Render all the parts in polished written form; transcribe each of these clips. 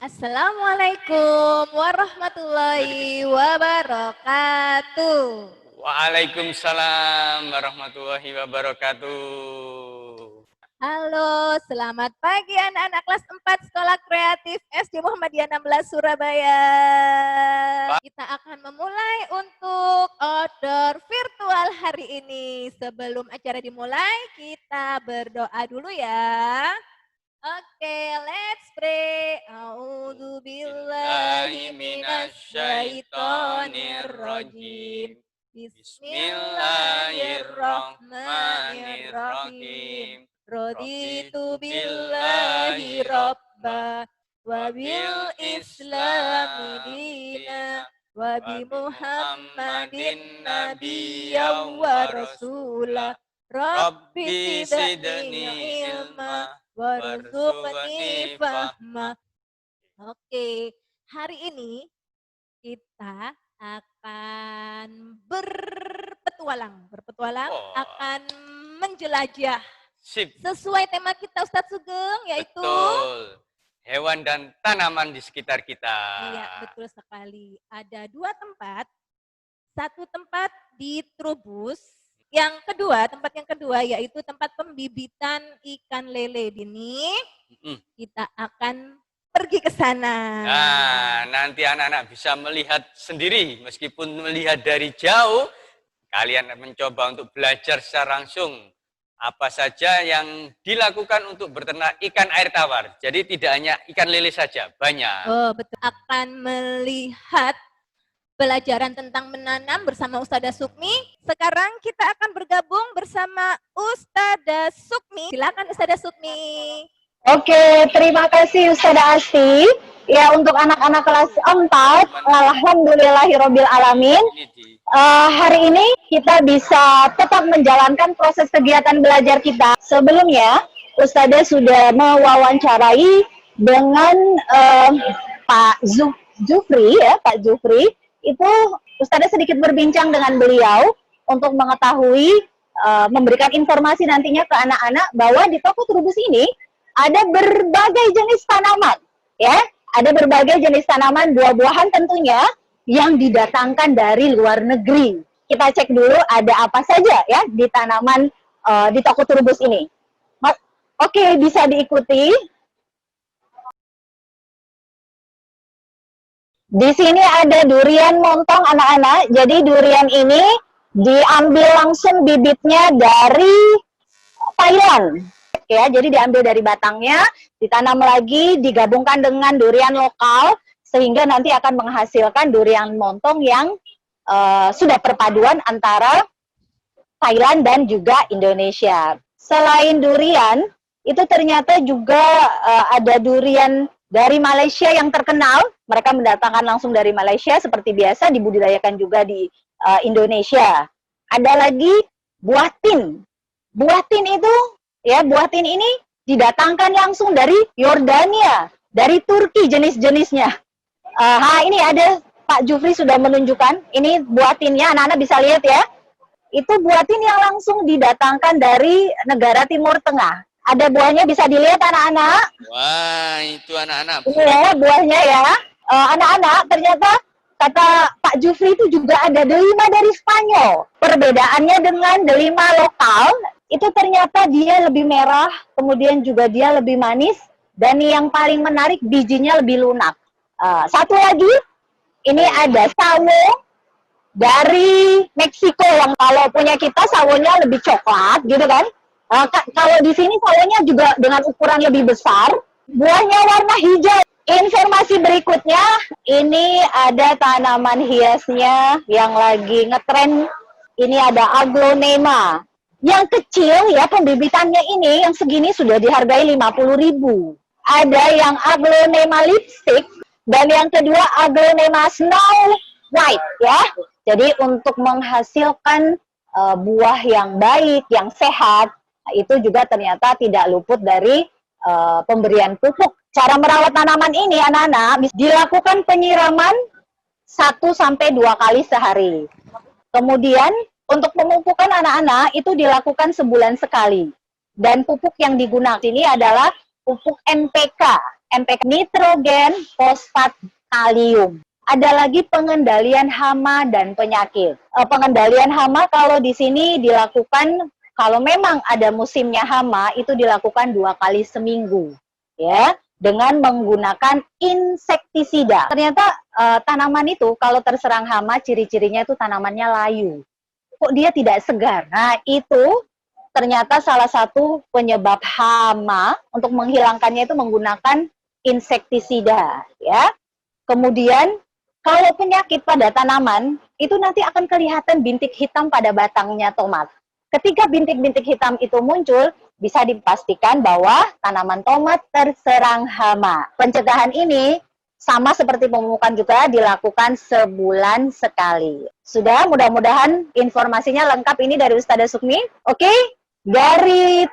Assalamualaikum warahmatullahi wabarakatuh. Waalaikumsalam warahmatullahi wabarakatuh. Halo, selamat pagi anak-anak kelas 4 Sekolah Kreatif SD Muhammadiyah 16 Surabaya. Kita akan memulai untuk order virtual hari ini. Sebelum acara dimulai, kita berdoa dulu ya. Oke, let's pray. A'udzu billahi minasyaitonir rajim. Bismillahirrahmanirrahim. Raditu billahi rabba wa bil islami dina wa bi Muhammadin nabiyyan wa rasulah. Rabbi zidni ilma warzuqni fahma. Oke, hari ini kita akan berpetualang akan menjelajah. Sip. Sesuai tema kita Ustadz Sugeng, yaitu Betul. Hewan dan tanaman di sekitar kita. Iya, betul sekali. Ada dua tempat. Satu tempat di Trubus, tempat yang kedua yaitu tempat pembibitan ikan lele dini. Kita akan pergi ke sana. Nah, nanti anak-anak bisa melihat sendiri, meskipun melihat dari jauh, kalian mencoba untuk belajar secara langsung apa saja yang dilakukan untuk berternak ikan air tawar. Jadi tidak hanya ikan lele saja, banyak. Oh, betul. Akan melihat pelajaran tentang menanam bersama Ustadzah Sukmi. Sekarang kita akan bergabung bersama Ustadzah Sukmi. Silakan Ustadzah Sukmi. Oke, terima kasih Ustadzah Asti. Ya, untuk anak-anak kelas 4, alhamdulillahirabbil alamin. Hari ini kita bisa tetap menjalankan proses kegiatan belajar kita. Sebelumnya, Ustadzah sudah mewawancarai dengan Pak Jufri, ya, Pak Jufri. Itu Ustadzah sedikit berbincang dengan beliau untuk mengetahui, memberikan informasi nantinya ke anak-anak bahwa di toko Trubus ini ada berbagai jenis tanaman, ya, ada berbagai jenis tanaman, buah-buahan tentunya yang didatangkan dari luar negeri. Kita cek dulu ada apa saja ya di tanaman di toko Trubus ini. Oke, bisa diikuti. Di sini ada durian montong anak-anak. Jadi durian ini diambil langsung bibitnya dari Thailand. Ya, jadi diambil dari batangnya, ditanam lagi, digabungkan dengan durian lokal, sehingga nanti akan menghasilkan durian montong yang sudah perpaduan antara Thailand dan juga Indonesia. Selain durian, itu ternyata juga ada durian dari Malaysia yang terkenal. Mereka mendatangkan langsung dari Malaysia, seperti biasa dibudidayakan juga di Indonesia. Ada lagi buah tin. Buah tin itu, ya, buah tin ini didatangkan langsung dari Yordania, dari Turki jenis-jenisnya. Ini ada Pak Jufri sudah menunjukkan, ini buah tinnya, anak-anak bisa lihat ya. Itu buah tin yang langsung didatangkan dari negara Timur Tengah. Ada buahnya, bisa dilihat anak-anak. Wah, itu anak-anak. Iya, buahnya ya. Anak-anak, ternyata kata Pak Jufri itu juga ada delima dari Spanyol. Perbedaannya dengan delima lokal, itu ternyata dia lebih merah, kemudian juga dia lebih manis, dan yang paling menarik bijinya lebih lunak. Satu lagi, ini ada sawo dari Meksiko, yang kalau punya kita sawonya lebih coklat gitu kan. Kalau di sini sawonya juga dengan ukuran lebih besar, buahnya warna hijau. Informasi berikutnya, ini ada tanaman hiasnya yang lagi ngetren. Ini ada aglonema. Yang kecil ya, pembibitannya ini yang segini sudah dihargai 50.000. Ada yang aglonema lipstick dan yang kedua aglonema snow white ya. Jadi untuk menghasilkan buah yang baik, yang sehat, itu juga ternyata tidak luput dari pemberian pupuk. Cara merawat tanaman ini anak-anak dilakukan penyiraman 1-2 kali sehari. Kemudian untuk pemupukan anak-anak itu dilakukan sebulan sekali. Dan pupuk yang digunakan ini adalah pupuk NPK. NPK, nitrogen, fosfat, kalium. Ada lagi pengendalian hama dan penyakit. Pengendalian hama kalau di sini dilakukan kalau memang ada musimnya hama itu dilakukan 2 kali seminggu, ya, dengan menggunakan insektisida. Ternyata tanaman itu kalau terserang hama ciri-cirinya itu tanamannya layu. Kok dia tidak segar? Nah, itu ternyata salah satu penyebab hama. Untuk menghilangkannya itu menggunakan insektisida, ya. Kemudian kalau penyakit pada tanaman itu nanti akan kelihatan bintik hitam pada batangnya tomat. Ketika bintik-bintik hitam itu muncul, bisa dipastikan bahwa tanaman tomat terserang hama. Pencegahan ini sama seperti pemupukan juga dilakukan sebulan sekali. Sudah, mudah-mudahan informasinya lengkap ini dari Ustazah Sukmi. Oke, dari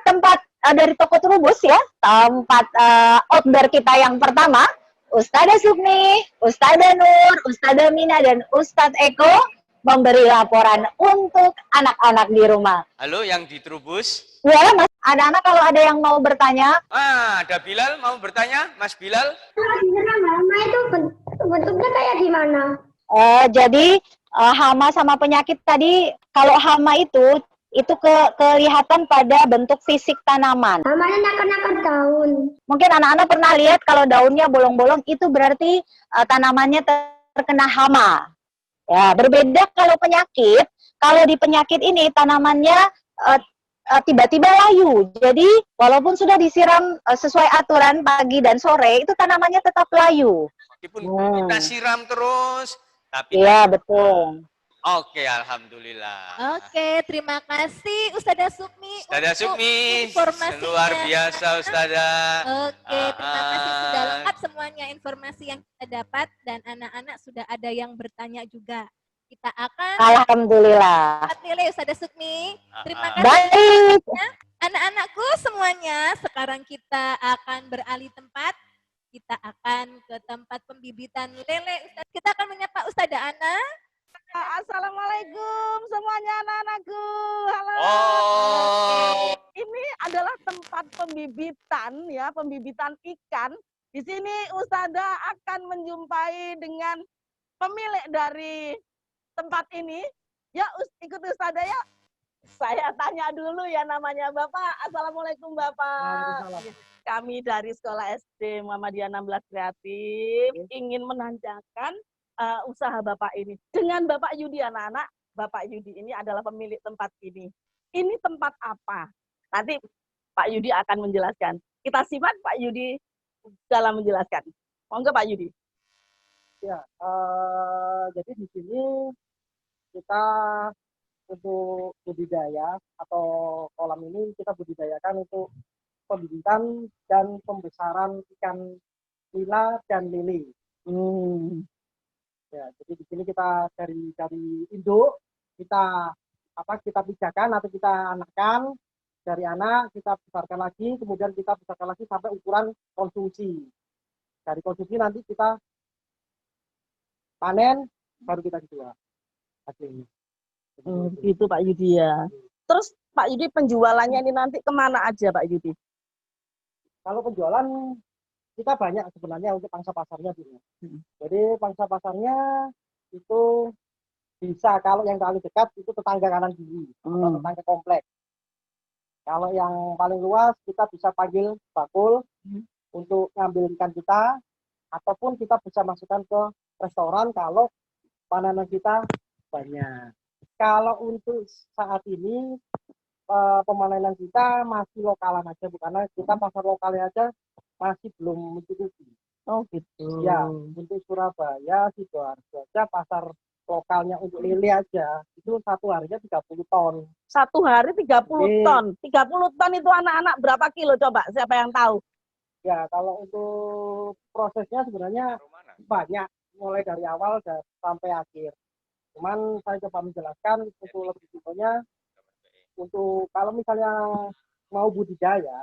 toko Trubus ya, tempat outdoor kita yang pertama, Ustazah Sukmi, Ustazah Nur, Ustazah Mina, dan Ustadz Eko memberi laporan untuk anak-anak di rumah. Halo yang di Trubus. Ya, Mas, anak-anak kalau ada yang mau bertanya. Ada Bilal mau bertanya, Mas Bilal. Kalau diserang hama itu bentuknya kayak gimana? Jadi hama sama penyakit tadi, kalau hama itu kelihatan pada bentuk fisik tanaman. Hamanya nakar-nakar daun. Mungkin anak-anak pernah lihat kalau daunnya bolong-bolong, itu berarti tanamannya terkena hama. Ya, berbeda kalau penyakit. Kalau di penyakit ini tanamannya tiba-tiba layu. Jadi walaupun sudah disiram sesuai aturan pagi dan sore, itu tanamannya tetap layu. Meskipun kita siram terus, tapi iya, betul. Oke, alhamdulillah. Oke, terima kasih Ustazah Sukmi. Ustazah Sukmi, informasinya. luar biasa Ustazah. Oke, terima kasih sudah lengkap semuanya informasi yang kita dapat dan anak-anak sudah ada yang bertanya juga. Kita akan Alhamdulillah. nilai Ustazah Sukmi. Terima kasih. Baik. Anak-anakku semuanya, sekarang kita akan beralih tempat. Kita akan ke tempat pembibitan lele. Kita akan menyapa Ustazah Ana. Assalamualaikum semuanya anak-anakku. Halo. Ini adalah tempat pembibitan ya, pembibitan ikan. Di sini Ustazah akan menjumpai dengan pemilik dari tempat ini. Ya, ikut Ustazah ya. Saya tanya dulu ya namanya Bapak. Assalamualaikum Bapak. Kami dari Sekolah SD Muhammadiyah 16 Kreatif ingin menanyakan usaha Bapak ini. Dengan Bapak Yudi anak-anak, Bapak Yudi ini adalah pemilik tempat ini. Ini tempat apa? Nanti Pak Yudi akan menjelaskan. Kita simak Pak Yudi dalam menjelaskan. Monggo Pak Yudi. Ya, jadi di sini kita untuk budidaya atau kolam ini kita budidayakan untuk pembibitan dan pembesaran ikan nila dan lele. Ya, jadi di sini kita dari induk kita pijakan atau kita anakkan, dari anak kita besarkan lagi, kemudian kita besarkan lagi sampai ukuran konsumsi. Dari konsumsi nanti kita panen baru kita jual hasilnya. Gitu Pak Yudi ya. Terus Pak Yudi penjualannya ini nanti kemana aja Pak Yudi? Kalau penjualan kita banyak sebenarnya untuk pangsa pasarnya dulu. Jadi pangsa pasarnya itu bisa, kalau yang paling dekat itu tetangga kanan kiri atau tetangga komplek. Kalau yang paling luas kita bisa panggil bakul untuk ngambil ikan kita, ataupun kita bisa masukkan ke restoran kalau pananan kita banyak. Kalau untuk saat ini pemanenan kita masih lokalan aja, karena kita pasar lokalnya aja masih belum mencukupi. Oh gitu. Ya, untuk Surabaya, Sidoarjo aja pasar lokalnya untuk lele aja itu satu harinya 30 ton. Satu hari 30 ton. 30 ton itu anak-anak berapa kilo coba? Siapa yang tahu? Ya, kalau untuk prosesnya sebenarnya banyak, mulai dari awal sampai akhir. Cuman saya coba menjelaskan untuk lebih detailnya. Untuk kalau misalnya mau budidaya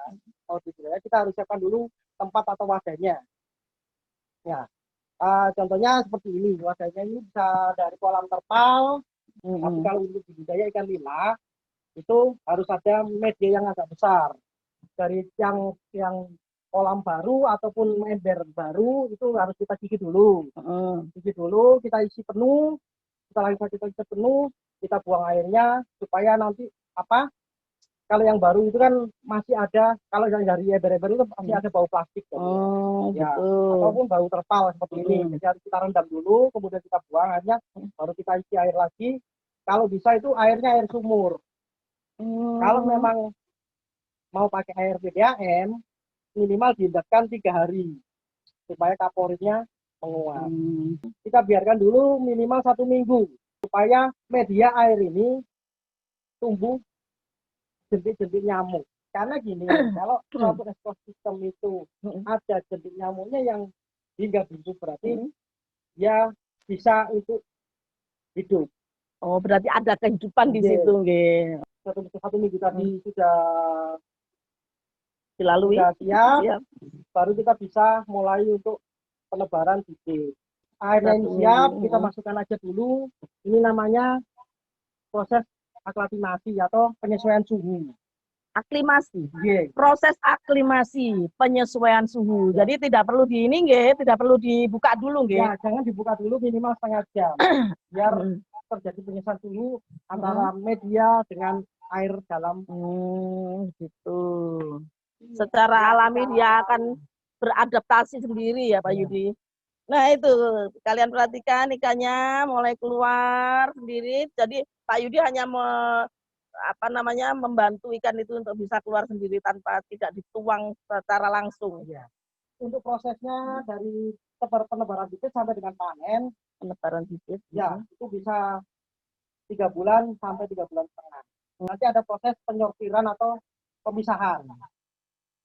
kita harus siapkan dulu tempat atau wadahnya. Ya, contohnya seperti ini, wadahnya ini bisa dari kolam terpal. Tapi kalau untuk budidaya ikan nila itu harus ada media yang agak besar. Dari yang kolam baru ataupun ember baru itu harus kita cuci dulu. Cuci dulu, kita isi penuh. Setelah kita isi penuh, kita buang airnya supaya nanti kalau yang baru itu kan masih ada, kalau yang dari ember-ember itu masih ada bau plastik. Ya, ataupun bau terpal seperti ini. Jadi harus kita rendam dulu, kemudian kita buang airnya, baru kita isi air lagi. Kalau bisa itu airnya air sumur. Kalau memang mau pakai air PDAM, minimal diendapkan 3 hari supaya kaporitnya menguap. Kita biarkan dulu minimal 1 minggu supaya media air ini tumbuh jentik-jentik nyamuk. Karena gini, kalau suatu ekosistem itu ada jentik nyamuknya yang hingga busuk, berarti ya bisa untuk hidup. Oh, berarti ada kehidupan di situ, nggih. Satu minggu tadi sudah Dilalui. sudah siap, baru kita bisa mulai untuk penebaran bibit. Airnya ini siap, kita masukkan aja dulu. Ini namanya proses aklimatisasi atau penyesuaian suhu. Aklimasi. Proses aklimasi, penyesuaian suhu. Jadi tidak perlu tidak perlu dibuka dulu, nggih. Ya, jangan dibuka dulu minimal setengah jam. Biar terjadi penyesuaian suhu antara media dengan air dalam. Gitu. Secara alami dia akan beradaptasi sendiri ya Pak Yudi. Nah itu kalian perhatikan ikannya mulai keluar sendiri. Jadi Pak Yudi hanya membantu ikan itu untuk bisa keluar sendiri tanpa tidak dituang secara langsung. Ya. Untuk prosesnya dari penebaran bibit sampai dengan panen, penebaran bibit. Ya, itu bisa 3 bulan sampai 3 bulan setengah. Nanti ada proses penyortiran atau pemisahan.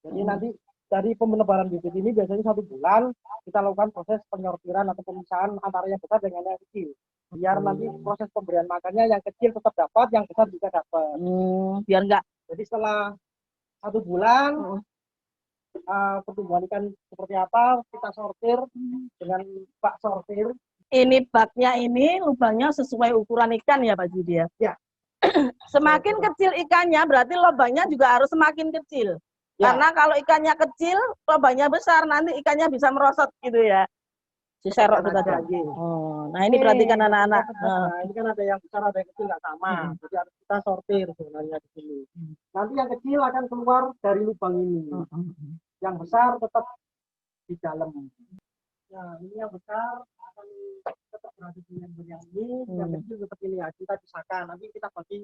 Jadi nanti dari penebaran bibit ini biasanya 1 bulan kita lakukan proses penyortiran atau pemisahan antara yang besar dengan yang kecil. Biar nanti proses pemberian makannya yang kecil tetap dapat, yang besar juga dapat. Biar enggak. Jadi setelah 1 bulan pertumbuhan ikan seperti apa kita sortir dengan bak sortir. Ini baknya ini lubangnya sesuai ukuran ikan ya Pak Yudi ya? Ya. Semakin kecil ikannya berarti lubangnya juga harus semakin kecil. Ya. Karena kalau ikannya kecil, lubangnya besar, nanti ikannya bisa merosot gitu ya. Diserok itu tadi. Nah ini perhatikan anak-anak. Nah, ini kan ada yang besar, ada yang kecil nggak sama. Jadi harus kita sortir sebenarnya di sini. Nanti yang kecil akan keluar dari lubang ini. Yang besar tetap di dalam. Nah ini yang besar akan tetap berada di yang ini. Yang kecil tetap ini ya. Kita pisahkan. Nanti kita bagi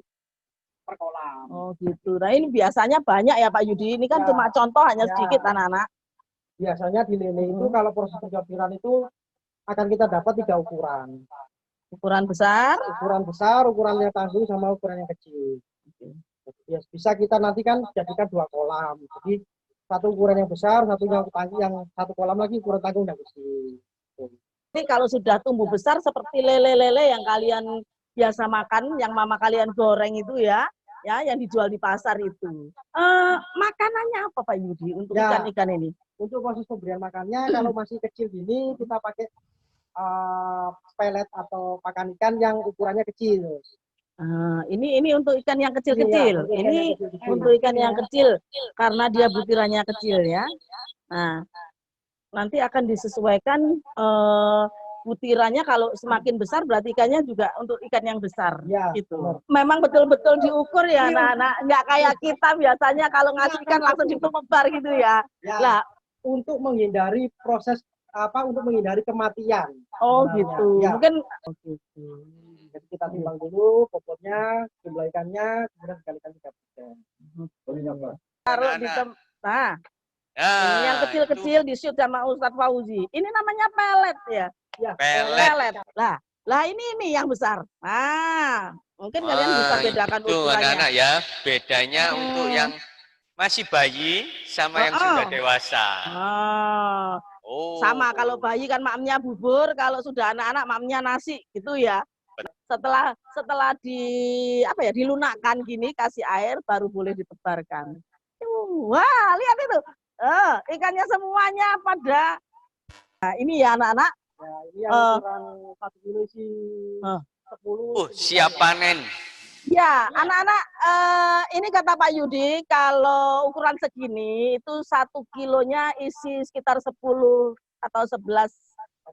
per kolam. Oh gitu. Nah ini biasanya banyak ya Pak Yudi. Ini kan cuma contoh hanya sedikit anak-anak. Biasanya di lele itu kalau proses penyortiran itu akan kita dapat 3 ukuran. Ukuran besar, ukuran yang tanggung sama ukuran yang kecil. Jadi bisa kita nanti kan jadikan 2 kolam. Jadi 1 ukuran yang besar, 1 yang 1 kolam lagi ukuran tanggung yang kecil. Ini kalau sudah tumbuh besar seperti lele-lele yang kalian biasa makan, yang mama kalian goreng itu ya yang dijual di pasar itu. Makanannya apa Pak Yudi untuk ikan-ikan ini? Untuk proses pemberian makannya kalau masih kecil gini kita pakai pelet atau pakan ikan yang ukurannya kecil. Ini untuk ikan yang kecil-kecil. Untuk ikan yang kecil karena dia butirannya kecil ya. Nah, nanti akan disesuaikan butirannya, kalau semakin besar berarti ikannya juga untuk ikan yang besar gitu. Memang betul-betul diukur ya anak-anak, nggak kayak kita biasanya kalau ngasih ikan langsung dipebar gitu ya. Lah untuk menghindari proses untuk menghindari kematian. Oh gitu. Mungkin jadi kita timbang dulu bobotnya, jumlah ikannya, kemudian dikalikan 3%. Taruh di tempat. Ini yang kecil-kecil di-shoot sama Ustadz Fauzi. Ini namanya pelet ya. Pelet. Lah ini yang besar. Nah, mungkin kalian bisa bedakan ukurannya. Anak-anak ya, bedanya untuk yang masih bayi sama yang sudah dewasa. Sama, kalau bayi kan maknya bubur, kalau sudah anak-anak maknya nasi gitu ya. Setelah dilunakkan gini, kasih air baru boleh ditebarkan. Wah, lihat itu. Ikannya semuanya pada. Nah, ini ya anak-anak. Ya, ini yang ukuran 1 kilo isi 10. Siap panen. Ya, anak-anak, ini kata Pak Yudi, kalau ukuran segini itu 1 kilonya isi sekitar 10 atau 11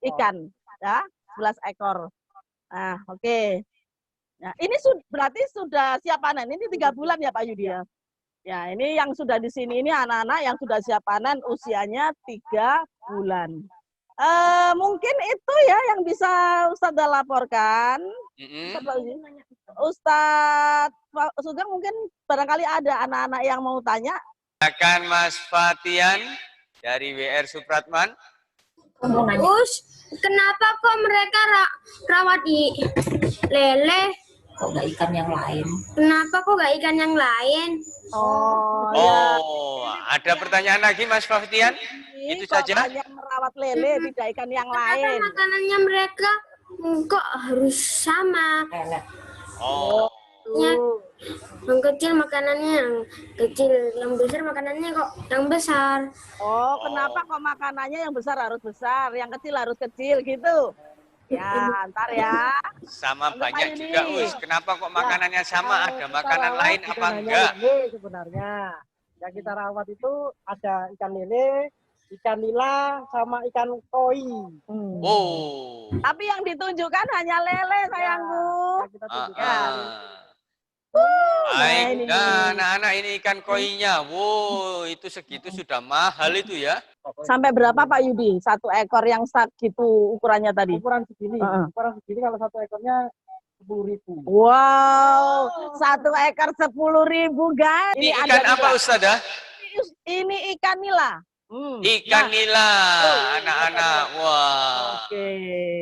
ikan, ya, 11 ekor. Nah, oke. Nah, ini berarti sudah siap panen. Ini 3 bulan ya Pak Yudi ya? Ya, ini yang sudah di sini ini anak-anak yang sudah siap panen usianya 3 bulan. Mungkin itu ya yang bisa Ustadz laporkan. Ustadz Sugeng mungkin barangkali ada anak-anak yang mau tanya. Silakan Mas Fatian dari WR Supratman. Terus kenapa kok mereka rawat di lele? Kok nggak ikan yang lain? Kenapa kok nggak ikan yang lain? Oh, ya. Ada pertanyaan lagi Mas Fatian? Itu saja. Hanya merawat lele, tidak ikan yang lain. Makanannya mereka kok harus sama? Oh. Yang kecil makanannya yang kecil, yang besar makanannya kok yang besar. Oh, kenapa kok makanannya yang besar harus besar, yang kecil harus kecil gitu? Ya, ntar ya. Sama Untuk banyak ini. juga, Us. Kenapa kok makanannya sama? Ada makanan lain apa enggak? Lele sebenarnya. Yang kita rawat itu ada ikan lele, ikan nila, sama ikan koi. Oh. Tapi yang ditunjukkan hanya lele, sayangku. Yang kita tunjukkan. Baik, nah anak-anak ini ikan koinya. Wow, itu segitu sudah mahal itu ya. Sampai berapa Pak Yudi? 1 ekor yang gitu ukurannya tadi? Ukuran segini. Ukuran segini kalau 1 ekornya 10.000. Wow, 1 ekor 10.000 guys. Ini ikan apa Ustazah? Ini ikan nila. Ikan nila, anak-anak. Wah. Oke,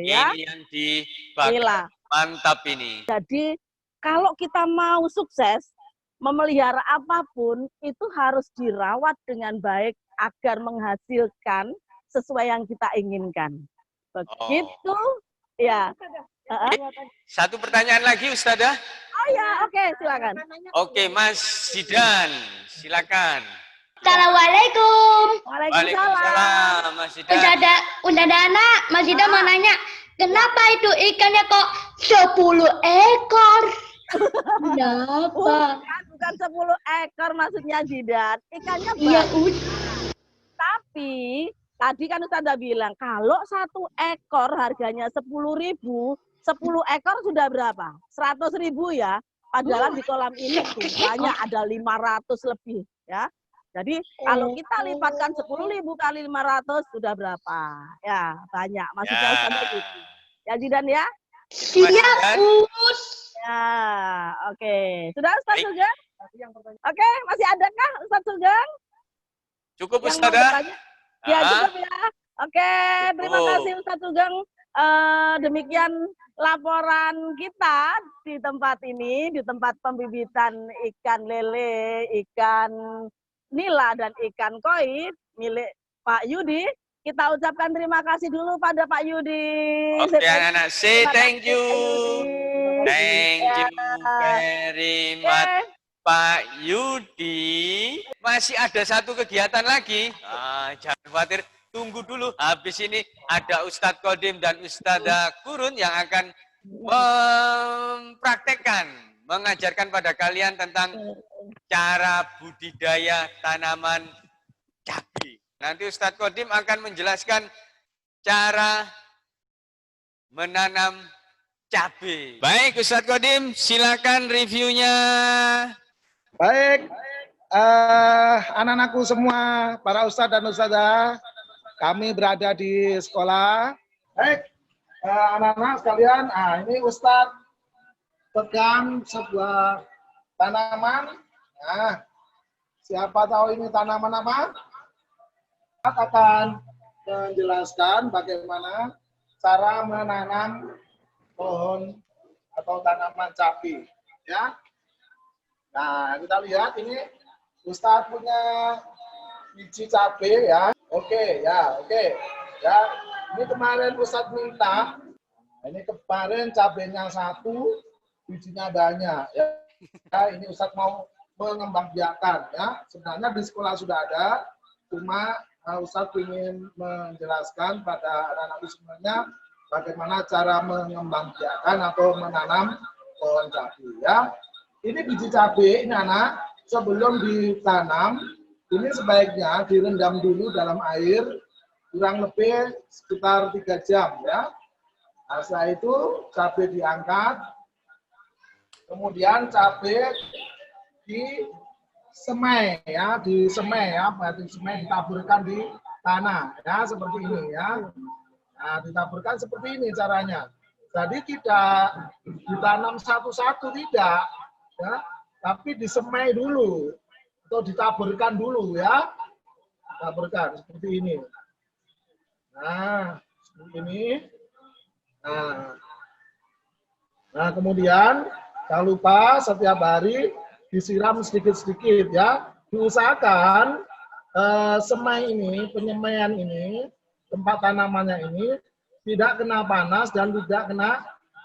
ya. Ini yang dibakar. Mantap ini. Jadi kalau kita mau sukses memelihara apapun itu harus dirawat dengan baik agar menghasilkan sesuai yang kita inginkan. Begitu, ya. Satu pertanyaan lagi, Ustazah. Oh ya, oke, silakan. Oke, Mas Zidan, silakan. Assalamualaikum. Waalaikumsalam. Mas Zidan. Udah ada anak, Mas Ida mau nanya, kenapa itu ikannya kok 10 ekor? Kenapa? Bukan 10 ekor maksudnya Zidan. Ikannya Iya, banyak. Tapi tadi kan Ustazah bilang kalau 1 ekor harganya 10.000, 10 ekor sudah berapa? 100.000 ya. Padahal di kolam ini tuh banyak ada 500 lebih ya. Jadi kalau kita lipatkan 10.000 kali 500 sudah berapa? Ya, banyak. Maksudnya Ustazah gitu. Ya Zidan ya? Siap, Us. Ya, oke. Sudah Ustaz Sugeng? Oke, masih adakah Ustaz Sugeng? Cukup Yang mau Ustazah? bertanya? Ya, cukup ya. Oke, terima kasih Ustaz Sugeng. Demikian laporan kita di tempat ini, di tempat pembibitan ikan lele, ikan nila, dan ikan koi milik Pak Yudi. Kita ucapkan terima kasih dulu pada Pak Yudi. Oke, anak-anak, say thank you. Thank you very much, Pak Yudi. Masih ada satu kegiatan lagi. Jangan khawatir, tunggu dulu. Habis ini ada Ustadz Kodim dan Ustadzah Kurun yang akan mempraktekkan, mengajarkan pada kalian tentang cara budidaya tanaman cabai. Nanti Ustadz Kodim akan menjelaskan cara menanam cabai. Baik, Ustadz Kodim, silakan reviewnya. Baik, anak-anakku semua, para ustadz dan ustadzah, kami berada di sekolah. Baik, anak-anak sekalian, ini ustadz pegang sebuah tanaman. Nah, siapa tahu ini tanaman apa? Akan menjelaskan bagaimana cara menanam pohon atau tanaman cabai, ya. Nah, kita lihat ini Ustadz punya biji cabai ya. Oke, ya. Ini kemarin Ustadz minta, ini kemarin cabainya 1, bijinya banyak ya. Ini Ustadz mau mengembangbiakan ya. Sebenarnya di sekolah sudah ada, cuma Ustadz ingin menjelaskan pada anak-anak semuanya bagaimana cara mengembangbiakan atau menanam pohon cabai ya. ini biji cabai ini anak, sebelum ditanam, ini sebaiknya direndam dulu dalam air kurang lebih sekitar 3 jam ya. Nah, setelah itu cabai diangkat, kemudian cabai disemai ya, berarti semai ditaburkan di tanah ya, seperti ini ya. Nah, ditaburkan seperti ini caranya. Jadi tidak ditanam satu-satu, tidak ya, tapi disemai dulu atau ditaburkan dulu ya. Taburkan seperti ini. Nah, seperti ini. Nah, kemudian jangan lupa setiap hari disiram sedikit-sedikit ya. Diusahakan semai ini, penyemaian ini, tempat tanamannya ini tidak kena panas dan tidak kena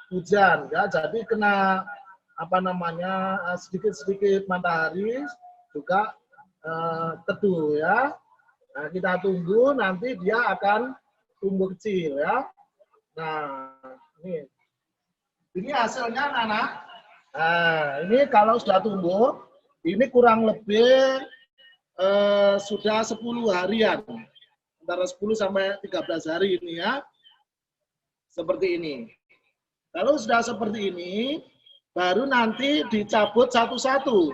hujan ya. Jadi kena sedikit-sedikit matahari juga teduh ya. Nah, kita tunggu nanti dia akan tumbuh kecil ya. Nah, ini hasilnya anak-anak. Nah, ini kalau sudah tumbuh, ini kurang lebih sudah 10 harian. Antara 10 sampai 13 hari ini ya. Seperti ini. Kalau sudah seperti ini, baru nanti dicabut satu-satu.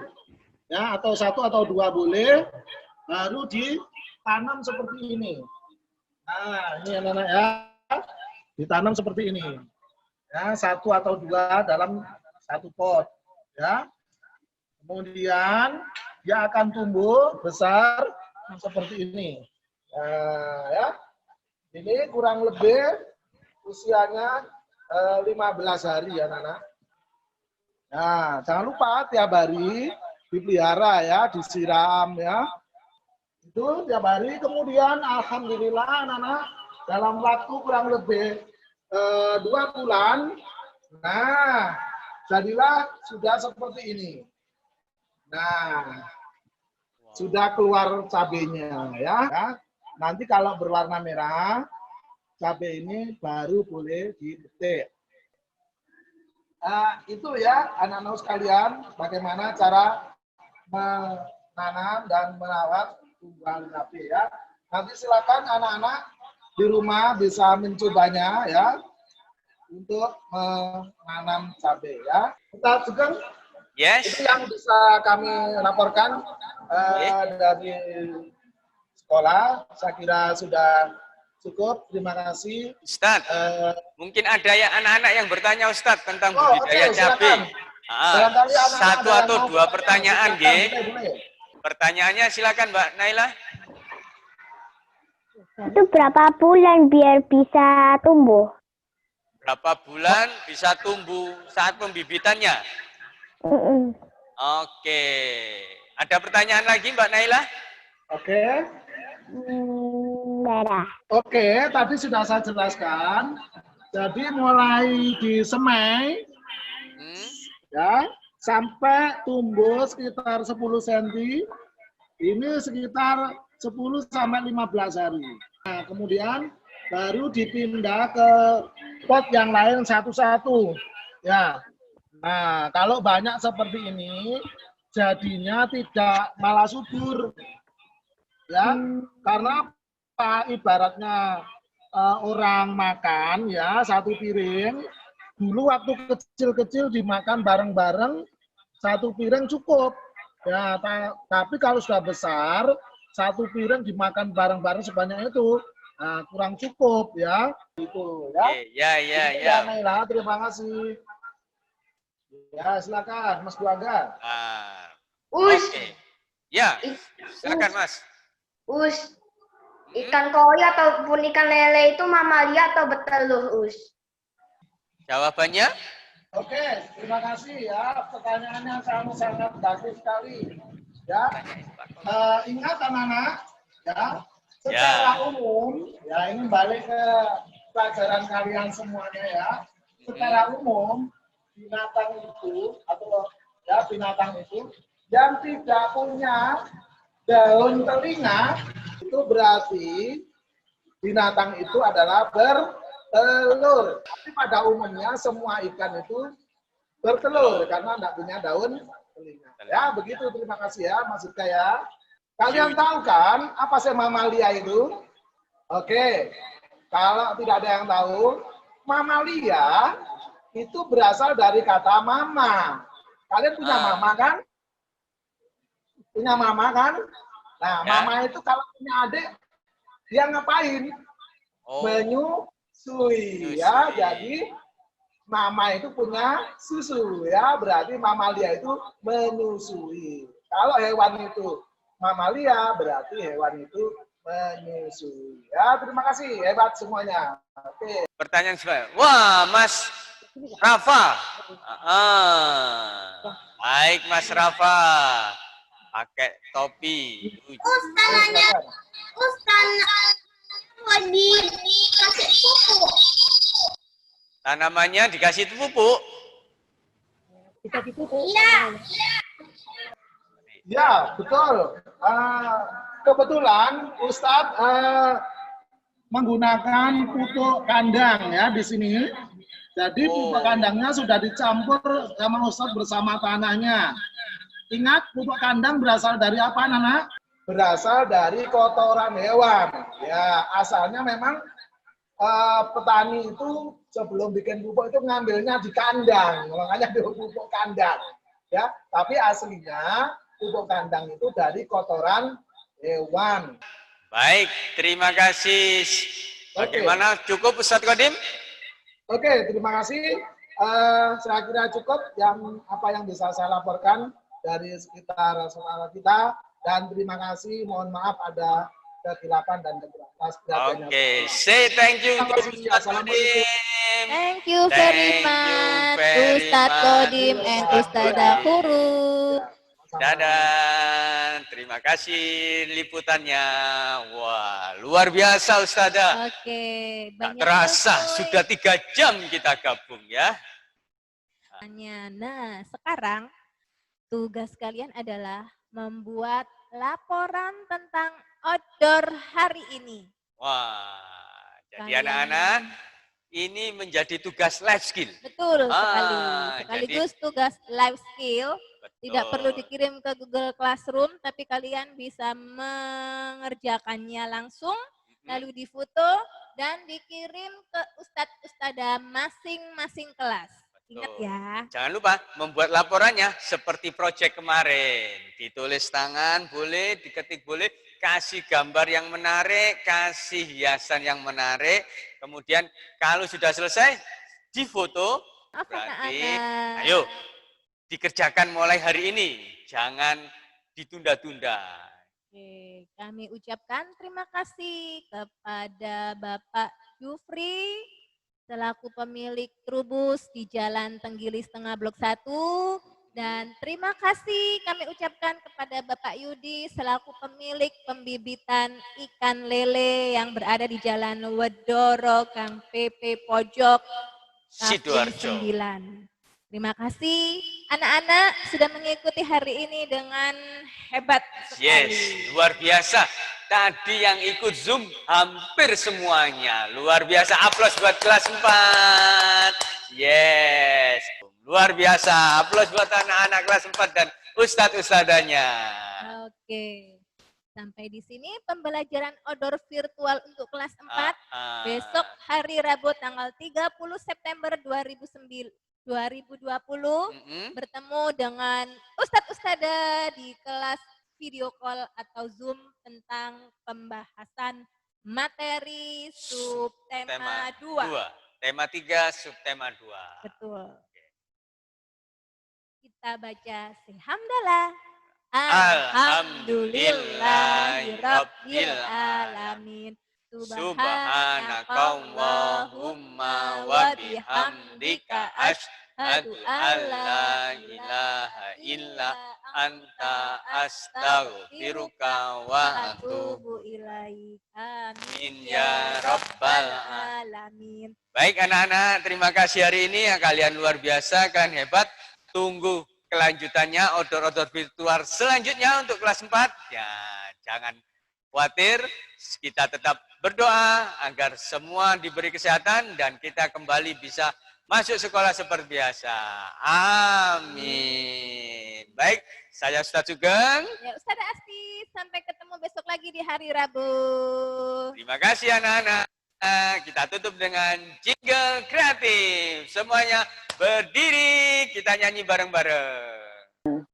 Ya, atau 1 atau 2 boleh, baru ditanam seperti ini. Nah, ini anak-anak ya. Ditanam seperti ini. Ya, 1 atau 2 dalam 1 pot. Ya. Kemudian dia akan tumbuh besar seperti ini. Nah, ya. Ini kurang lebih usianya 15 hari ya, anak-anak. Nah, jangan lupa tiap hari dipelihara ya, disiram ya. Itu tiap hari. Kemudian alhamdulillah anak-anak dalam waktu kurang lebih 2 bulan, nah jadilah sudah seperti ini. Nah, sudah keluar cabenya ya. Nanti kalau berwarna merah, cabai ini baru boleh dipetik. Itu ya anak-anak sekalian, bagaimana cara menanam dan merawat tumbuhan cabai ya. Nanti silakan anak-anak di rumah bisa mencobanya ya untuk menanam cabai ya. Kita juga itu yang bisa kami laporkan dari sekolah. Saya kira sudah cukup. Terima kasih. Ustadz, mungkin ada ya anak-anak yang bertanya Ustadz tentang budidaya cabai. Satu atau 2 pertanyaan, G. Pertanyaannya silakan Mbak Naila. Itu berapa bulan biar bisa tumbuh? Berapa bulan bisa tumbuh saat pembibitannya? Oke. Ada pertanyaan lagi Mbak Naila? Oke. Oke, tadi sudah saya jelaskan. Jadi mulai disemai ya sampai tumbuh sekitar 10 cm. Ini sekitar 10 sampai 15 hari. Nah, kemudian baru dipindah ke pot yang lain satu-satu. Ya. Nah, kalau banyak seperti ini, jadinya tidak malah subur. Ya, karena apa? Ibaratnya orang makan ya 1 piring. Dulu waktu kecil-kecil dimakan bareng-bareng 1 piring cukup. Ya, tapi kalau sudah besar 1 piring dimakan bareng-bareng sebanyak itu, nah, kurang cukup ya. Itu ya. Ya. Naila, terima kasih. Ya, silakan Mas Buangga. Oke. Ya, silakan Mas. Ikan koi ataupun ikan lele itu mamalia atau bertelur, Jawabannya? Oke, terima kasih ya. Pertanyaannya sangat bagus sekali. Ya, ingat anak-anak, ya, secara umum, ya ini balik ke pelajaran kalian semuanya ya. Secara umum, binatang itu atau ya binatang itu yang tidak punya daun telinga itu berarti binatang itu adalah bertelur. Tapi pada umumnya semua ikan itu bertelur karena tidak punya daun telinga. Ya, begitu. Terima kasih ya, Mas Ika ya. Kalian tahu kan apa sih mamalia itu? Oke, kalau tidak ada yang tahu, mamalia itu berasal dari kata mama. Kalian punya mama kan? Punya mama kan? Nah, mama itu kalau punya adik, dia ngapain? Menyusui ya. Jadi mama itu punya susu ya, berarti mamalia itu menyusui. Kalau hewan itu mamalia, berarti hewan itu menyusui. Ya, terima kasih, hebat semuanya. Oke. Pertanyaan selanjutnya. Wah, Mas Rafa. Baik, Mas Rafa. Pakai topi. dikasih pupuk. Tanamannya dikasih pupuk. Bisa dipupuk. Iya. Ya, betul. Kebetulan Ustadz menggunakan pupuk kandang ya di sini. Jadi pupuk kandangnya sudah dicampur sama Ustadz bersama tanahnya. Ingat, pupuk kandang berasal dari apa, Nana? Berasal dari kotoran hewan. Ya, asalnya memang petani itu sebelum bikin pupuk itu ngambilnya di kandang, makanya di pupuk kandang. Ya, tapi aslinya pupuk kandang itu dari kotoran hewan. Baik, terima kasih. Bagaimana? Cukup Ustadz Kodim? Oke, terima kasih. Saya kira cukup apa yang bisa saya laporkan dari sekitar saudara kita, dan terima kasih. Mohon maaf ada kesilapan dan kekurangan. Oke, say thank you to Ustadz Kodim. Thank you very much, Ustadz Kodim and Ustadzah Huruf. Dadah, terima kasih liputannya. Wah, luar biasa Ustadzah. Oke, Tak banyak terasa sekali. sudah 3 jam kita gabung ya. Nah, sekarang tugas kalian adalah membuat laporan tentang outdoor hari ini. Wah, jadi Kalian- anak-anak ini menjadi tugas life skill. Betul sekali. Ah, Sekaligus tugas life skill. Tidak Betul. perlu dikirim ke Google Classroom, tapi kalian bisa mengerjakannya langsung, lalu difoto dan dikirim ke ustadz-ustadzah masing-masing kelas. Ingat ya. Jangan lupa membuat laporannya seperti proyek kemarin. Ditulis tangan boleh, diketik boleh, kasih gambar yang menarik, kasih hiasan yang menarik. Kemudian kalau sudah selesai, difoto. Maaf, Berarti, anak-anak. ayo dikerjakan mulai hari ini. Jangan ditunda-tunda. Oke, kami ucapkan terima kasih kepada Bapak Jufri selaku pemilik Trubus di Jalan Tenggilis Tengah Blok 1, dan terima kasih kami ucapkan kepada Bapak Yudi selaku pemilik pembibitan ikan lele yang berada di Jalan Wedoro Kang PP Pojok Kampung Sidoarjo. 9. Terima kasih anak-anak sudah mengikuti hari ini dengan hebat sekali. Yes, luar biasa. Tadi yang ikut Zoom hampir semuanya. Luar biasa. Aplaus buat kelas 4. Yes. Luar biasa. Aplaus buat anak-anak kelas 4 dan ustadz-ustadzanya. Oke. Sampai di sini pembelajaran outdoor virtual untuk kelas 4. Besok hari Rabu tanggal 30 September 2020 bertemu dengan ustadz-ustadzah di kelas video call atau Zoom tentang pembahasan materi subtema 2. Tema 3, subtema 2. Betul. Kita baca Alhamdulillah. Alhamdulillahirabbil alamin. Subhanakallahumma wa bihamdika asyhadu an la ilaha illa anta astaghfiruka wa atubu ilaik. Amin ya rabbal alamin. Baik anak-anak, terima kasih hari ini ya, kalian luar biasa kan, hebat. Tunggu kelanjutannya outdoor virtual selanjutnya untuk kelas 4. Ya, jangan khawatir, kita tetap berdoa agar semua diberi kesehatan dan kita kembali bisa masuk sekolah seperti biasa. Amin. Baik, saya Ustadz Sugeng. Ya, Ustazah Asti, sampai ketemu besok lagi di hari Rabu. Terima kasih anak-anak. Kita tutup dengan jingle kreatif. Semuanya berdiri, kita nyanyi bareng-bareng.